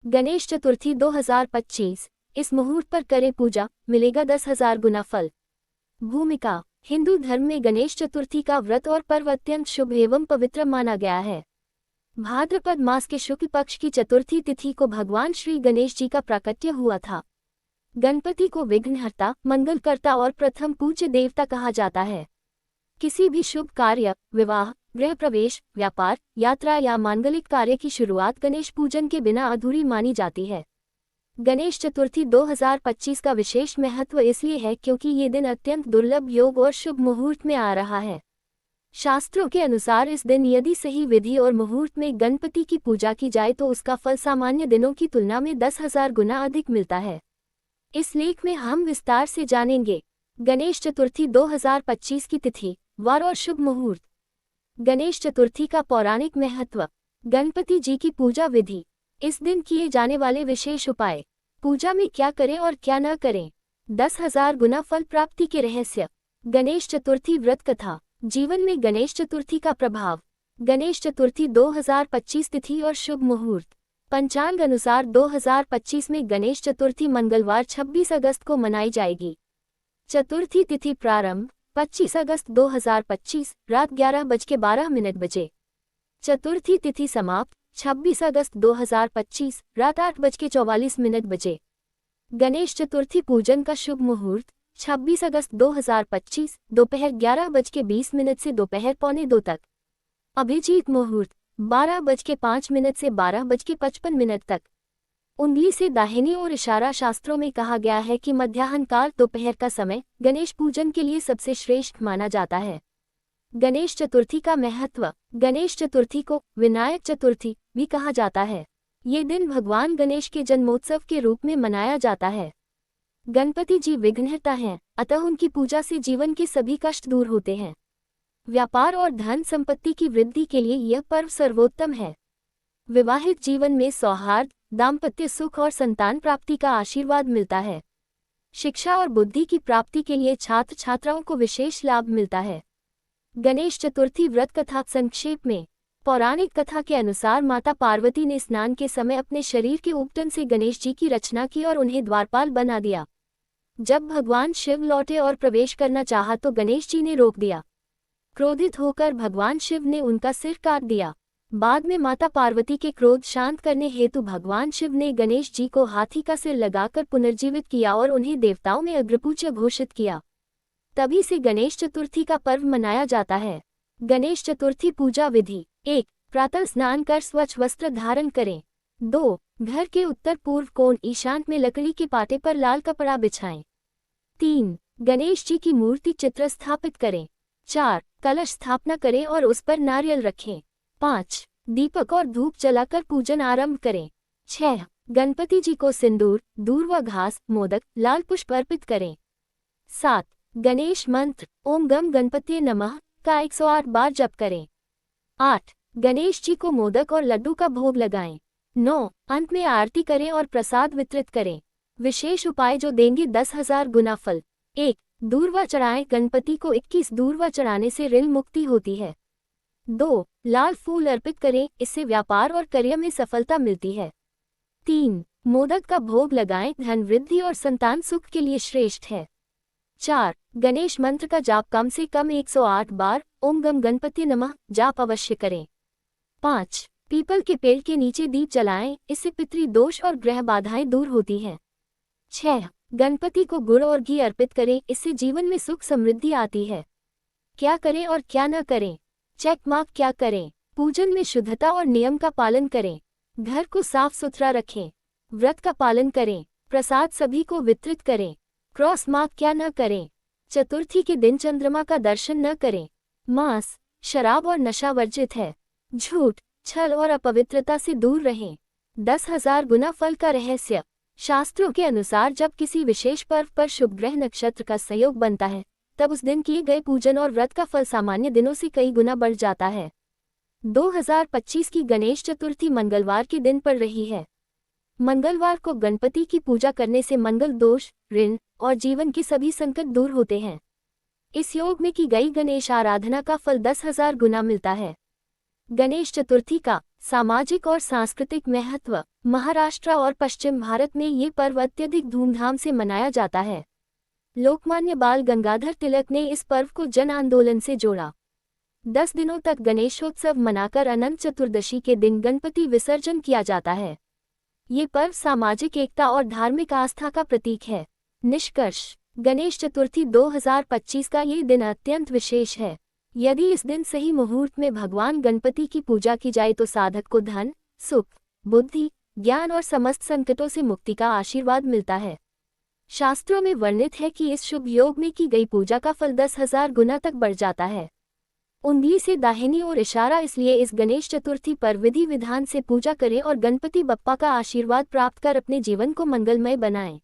गणेश चतुर्थी 2025। इस मुहूर्त पर करें पूजा, मिलेगा 10,000 गुना फल। भूमिका। हिंदू धर्म में गणेश चतुर्थी का व्रत और पर्व अत्यंत शुभ एवं पवित्र माना गया है। भाद्रपद मास के शुक्ल पक्ष की चतुर्थी तिथि को भगवान श्री गणेश जी का प्राकट्य हुआ था। गणपति को विघ्नहर्ता, मंगलकर्ता और प्रथम पूज्य देवता कहा जाता है। किसी भी शुभ कार्य, विवाह, गृह प्रवेश, व्यापार, यात्रा या मांगलिक कार्य की शुरुआत गणेश पूजन के बिना अधूरी मानी जाती है। गणेश चतुर्थी 2025 का विशेष महत्व इसलिए है क्योंकि ये दिन अत्यंत दुर्लभ योग और शुभ मुहूर्त में आ रहा है। शास्त्रों के अनुसार इस दिन यदि सही विधि और मुहूर्त में गणपति की पूजा की जाए तो उसका फल सामान्य दिनों की तुलना में 10,000 गुना अधिक मिलता है। इस लेख में हम विस्तार से जानेंगे गणेश चतुर्थी 2025 की तिथि, वार और शुभ मुहूर्त। गणेश चतुर्थी का पौराणिक महत्व। गणपति जी की पूजा विधि। इस दिन किए जाने वाले विशेष उपाय। पूजा में क्या करें और क्या न करें। 10,000 गुना फल प्राप्ति के रहस्य। गणेश चतुर्थी व्रत कथा। जीवन में गणेश चतुर्थी का प्रभाव। गणेश चतुर्थी 2025 तिथि और शुभ मुहूर्त। पंचांग अनुसार 2025 में गणेश चतुर्थी मंगलवार 26 अगस्त को मनाई जाएगी। चतुर्थी तिथि प्रारंभ 25 अगस्त 2025 रात 11:12 बजे। चतुर्थी तिथि समाप्त 26 अगस्त 2025 रात 8:44 बजे। गणेश चतुर्थी पूजन का शुभ मुहूर्त 26 अगस्त 2025 दोपहर 11:20 से दोपहर 1:45 तक। अभिजीत मुहूर्त 12:05 से 12:55 तक। उंगली से दाहिनी ओर इशारा। शास्त्रों में कहा गया है कि मध्याह्न काल दोपहर का समय गणेश पूजन के लिए सबसे श्रेष्ठ माना जाता है। गणेश चतुर्थी का महत्व। गणेश चतुर्थी को विनायक चतुर्थी भी कहा जाता है। ये दिन भगवान गणेश के जन्मोत्सव के रूप में मनाया जाता है। गणपति जी विघ्नहर्ता हैं, अतः उनकी पूजा से जीवन के सभी कष्ट दूर होते हैं। व्यापार और धन संपत्ति की वृद्धि के लिए यह पर्व सर्वोत्तम है। विवाहित जीवन में सौहार्द, दाम्पत्य सुख और संतान प्राप्ति का आशीर्वाद मिलता है। शिक्षा और बुद्धि की प्राप्ति के लिए छात्र छात्राओं को विशेष लाभ मिलता है। गणेश चतुर्थी व्रत कथा संक्षेप में। पौराणिक कथा के अनुसार माता पार्वती ने स्नान के समय अपने शरीर के उपटन से गणेश जी की रचना की और उन्हें द्वारपाल बना दिया। जब भगवान शिव लौटे और प्रवेश करना चाहा तो गणेश जी ने रोक दिया। क्रोधित होकर भगवान शिव ने उनका सिर काट दिया। बाद में माता पार्वती के क्रोध शांत करने हेतु भगवान शिव ने गणेश जी को हाथी का सिर लगाकर पुनर्जीवित किया और उन्हें देवताओं में अग्रपूज्य घोषित किया। तभी से गणेश चतुर्थी का पर्व मनाया जाता है। गणेश चतुर्थी पूजा विधि। 1. प्रातः स्नान कर स्वच्छ वस्त्र धारण करें। 2. घर के उत्तर पूर्व कोण ईशान में लकड़ी के पाटे पर लाल कपड़ा बिछाएं। 3. गणेश जी की मूर्ति चित्र स्थापित करें। 4. कलश स्थापना करें और उस पर नारियल रखें। 5. दीपक और धूप जलाकर पूजन आरंभ करें। 6. गणपति जी को सिंदूर, दूर व घास, मोदक, लाल पुष्प अर्पित करें। 7. गणेश मंत्र ओम गम गणपतिये नमः का 108 बार जप करें। 8. गणेश जी को मोदक और लड्डू का भोग लगाएं। 9. अंत में आरती करें और प्रसाद वितरित करें। विशेष उपाय जो देंगे 10,000 गुना फल। 1. दूर्वा चढ़ाएं। गणपति को 21 दूर्वा चढ़ाने से ऋण मुक्ति होती है। 2. लाल फूल अर्पित करें, इससे व्यापार और कार्य में सफलता मिलती है। 3. मोदक का भोग लगाएं, धन वृद्धि और संतान सुख के लिए श्रेष्ठ है। 4. गणेश मंत्र का जाप कम से कम 108 बार ओम गम गणपतिये नमः जाप अवश्य करें। 5. पीपल के पेड़ के नीचे दीप जलाएं, इससे पितृ दोष और ग्रह बाधाएं दूर होती हैं। 6. गणपति को गुड़ और घी अर्पित करें, इससे जीवन में सुख समृद्धि आती है। क्या करें और क्या न करें। Check mark. क्या करें। पूजन में शुद्धता और नियम का पालन करें। घर को साफ सुथरा रखें। व्रत का पालन करें। प्रसाद सभी को वितरित करें। Cross mark. क्या न करें। चतुर्थी के दिन चंद्रमा का दर्शन न करें। मांस, शराब और नशा वर्जित है। झूठ, छल और अपवित्रता से दूर रहें। 10,000 गुना फल का रहस्य। शास्त्रों के अनुसार जब किसी विशेष पर्व पर शुभ ग्रह नक्षत्र का संयोग बनता है तब उस दिन किए गए पूजन और व्रत का फल सामान्य दिनों से कई गुना बढ़ जाता है। 2025 की गणेश चतुर्थी मंगलवार के दिन पड़ रही है। मंगलवार को गणपति की पूजा करने से मंगल दोष, ऋण और जीवन के सभी संकट दूर होते हैं। इस योग में की गई गणेश आराधना का फल 10,000 गुना मिलता है। गणेश चतुर्थी का सामाजिक और सांस्कृतिक महत्व। महाराष्ट्र और पश्चिम भारत में ये पर्व अत्यधिक धूमधाम से मनाया जाता है। लोकमान्य बाल गंगाधर तिलक ने इस पर्व को जन आंदोलन से जोड़ा। 10 दिनों तक गणेशोत्सव मनाकर अनंत चतुर्दशी के दिन गणपति विसर्जन किया जाता है। ये पर्व सामाजिक एकता और धार्मिक आस्था का प्रतीक है। निष्कर्ष, गणेश चतुर्थी 2025 का ये दिन अत्यंत विशेष है। यदि इस दिन सही मुहूर्त में भगवान गणपति की पूजा की जाए तो साधक को धन, सुख, बुद्धि, ज्ञान और समस्त संकटों से मुक्ति का आशीर्वाद मिलता है। शास्त्रों में वर्णित है कि इस शुभ योग में की गई पूजा का फल 10,000 गुना तक बढ़ जाता है। उंगली से दाहिनी ओर इशारा, इसलिए इस गणेश चतुर्थी पर विधि विधान से पूजा करें और गणपति बप्पा का आशीर्वाद प्राप्त कर अपने जीवन को मंगलमय बनाएं।